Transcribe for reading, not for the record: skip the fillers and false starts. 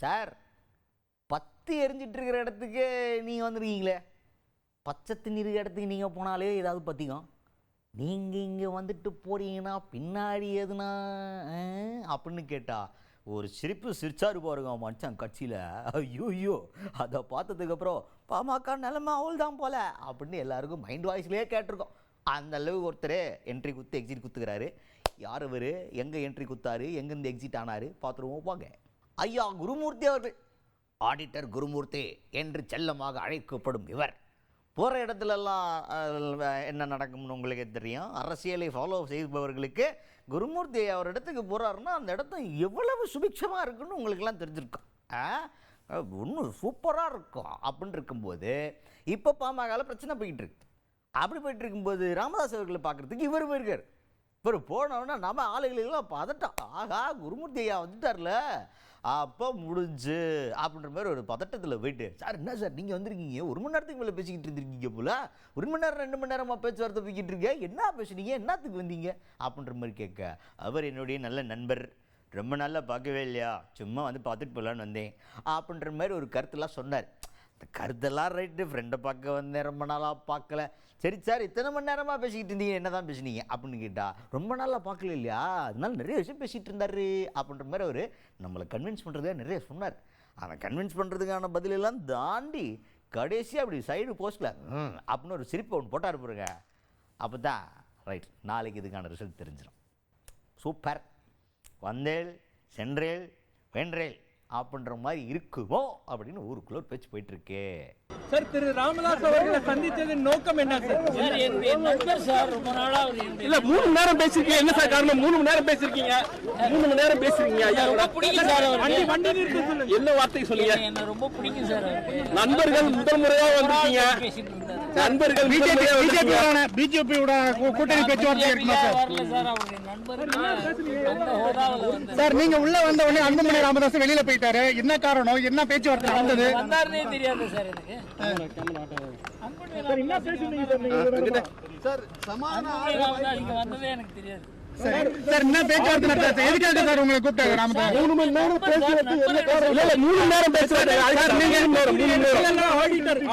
Sir, பத்து எரிஞ்சிட்டு இருக்கிற இடத்துக்கு நீங்கள் வந்துருக்கீங்களே, பச்சை தண்ணீர் இடத்துக்கு நீங்கள் போனாலே ஏதாவது பற்றிக்கும். நீங்கள் இங்கே வந்துட்டு போறீங்கன்னா பின்னாடி எதுனா அப்படின்னு கேட்டா ஒரு சிரிப்பு சிரிச்சாரு பாருங்க மனுஷன் கட்சியில். ஐயோ, அதை பார்த்ததுக்கப்புறம் பாமக நிலைமை அவள் தான் போல அப்படின்னு எல்லாருக்கும் மைண்ட் வாய்ஸ்லேயே கேட்டிருக்கோம். அந்த அளவு ஒருத்தர் என்ட்ரி குத்து எக்ஸிட் குத்துக்கிறாரு. யார் அவர், எங்கே என்ட்ரி குத்தாரு, எங்கேருந்து எக்ஸிட் ஆனார் பார்த்துருவோம் வாங்க. ஐயா குருமூர்த்தி அவர்கள், ஆடிட்டர் குருமூர்த்தி என்று செல்லமாக அழைக்கப்படும் இவர் போகிற இடத்துலலாம் என்ன நடக்கும்னு உங்களுக்கு தெரியும். அரசியலை ஃபாலோ செய்பவர்களுக்கு குருமூர்த்தி அவர் இடத்துக்கு போகிறாருன்னா அந்த இடத்த எவ்வளவு சுபிக்ஷமாக இருக்குன்னு உங்களுக்கெல்லாம் தெரிஞ்சிருக்கும். ஒன்றும் சூப்பராக இருக்கும் அப்படின்னு இருக்கும்போது இப்போ பாமகவில் பிரச்சனை போய்கிட்டு இருக்கு. அப்படி போயிட்டு இருக்கும்போது ராமதாஸ் அவர்களை பார்க்குறதுக்கு இவர் போயிருக்கார். இவர் போனோன்னா நம்ம ஆளுகளுக்கெல்லாம் பதட்டம். ஆகா, குருமூர்த்தி ஐயா வந்துட்டார்ல, அப்போ முடிஞ்சு அப்படின்ற மாதிரி ஒரு பதட்டத்தில் போயிட்டு, சார் என்ன சார் நீங்கள் வந்திருக்கீங்க, 1 மணி நேரத்துக்கு மேலே பேசிக்கிட்டு இருந்திருக்கீங்க போல, 1 மணி நேரம் 2 மணி நேரமாக பேச்சுவார்த்தை போய்கிட்டு இருக்கேன், என்ன பேசுனீங்க, என்னத்துக்கு வந்தீங்க அப்படின்ற மாதிரி கேட்க, அவர் என்னுடைய நல்ல நண்பர், ரொம்ப நாளாக பார்க்கவே இல்லையா, சும்மா வந்து பார்த்துட்டு போகலான்னு வந்தேன் அப்படின்ற மாதிரி ஒரு கருத்துலாம் சொன்னார். இந்த கருத்தெல்லாம் ரைட்டு, ஃப்ரெண்டை பார்க்க வந்தேன், ரொம்ப நாளாக பார்க்கல. சரி சார், இத்தனை மணி நேரமாக பேசிக்கிட்டு இருந்தீங்க, என்ன தான் பேசுனீங்க அப்படின்னு கேட்டால், ரொம்ப நாளாக பார்க்கல இல்லையா, அதனால நிறைய விஷயம் பேசிகிட்டு இருந்தார் அப்படின்ற மாதிரி அவர் நம்மளை கன்வின்ஸ் பண்ணுறதே நிறைய சொன்னார். ஆனால் கன்வின்ஸ் பண்ணுறதுக்கான பதிலெல்லாம் தாண்டி கடைசியாக அப்படி சைடு போஸ்ட்டில் அப்படின்னு ஒரு சிரிப்பை ஒன்று போட்டார் பாருங்க. அப்போ தான் ரைட், நாளைக்கு இதுக்கான ரிசல்ட் தெரிஞ்சிடும். சூப்பர், வந்தேல் சென்றேல் வென்றேல் அப்படின்ற மாதிரி இருக்குமோ அப்படின்னு ஊருக்குள்ள ஒரு பேச்சு போயிட்டு இருக்கு. சார், திரு ராமதாஸ் அவர்களை சந்தித்ததின் நோக்கம் என்ன சார்? சார், ரொம்ப நாளா இல்ல 3 மணி நேரம் பேசிருக்கீங்க, என்ன சார் காரணம்? 3 மணி நேரம் பேசிருக்கீங்க, 3 மணி நேரம் பேசுறீங்க. ஐயா ரொம்ப பிடிக்கும் சார். வண்டி நிறுத்த சொல்லுங்க, என்ன வார்த்தை சொல்லுங்க? என்ன ரொம்ப பிடிக்கும் சார். நண்பர்கள் முதல் முறையா வந்திருக்கீங்க, நண்பர்கள் பிஜேபியோட கூட்டணி பேச்சுவார்த்தை இருக்குமா சார்? வரல சார், அவங்க நண்பர்கள் அந்த ஹோதாவில் வந்து சார், நீங்க உள்ள வந்த உடனே அன்புமணி ராமதாஸ் வெளியில போயிட்டாரு, என்ன காரணம், என்ன பேச்சுவார்த்தை நடந்தது? வந்தாருன்னே தெரியாது சார் எனக்கு. சார், இங்க வந்ததே எனக்கு தெரியாது சார், என்ன பேச்சுவார்த்தை நடந்தது, எதுக்காக சார் உங்களை கூப்பிட்டாங்க ராமதாஸ்? 3 மணி நேரம் பேசுறது என்ன காரணம்? இல்ல 3 மணி நேரம் பேசுறது, நீங்க 3 மணி நேரம்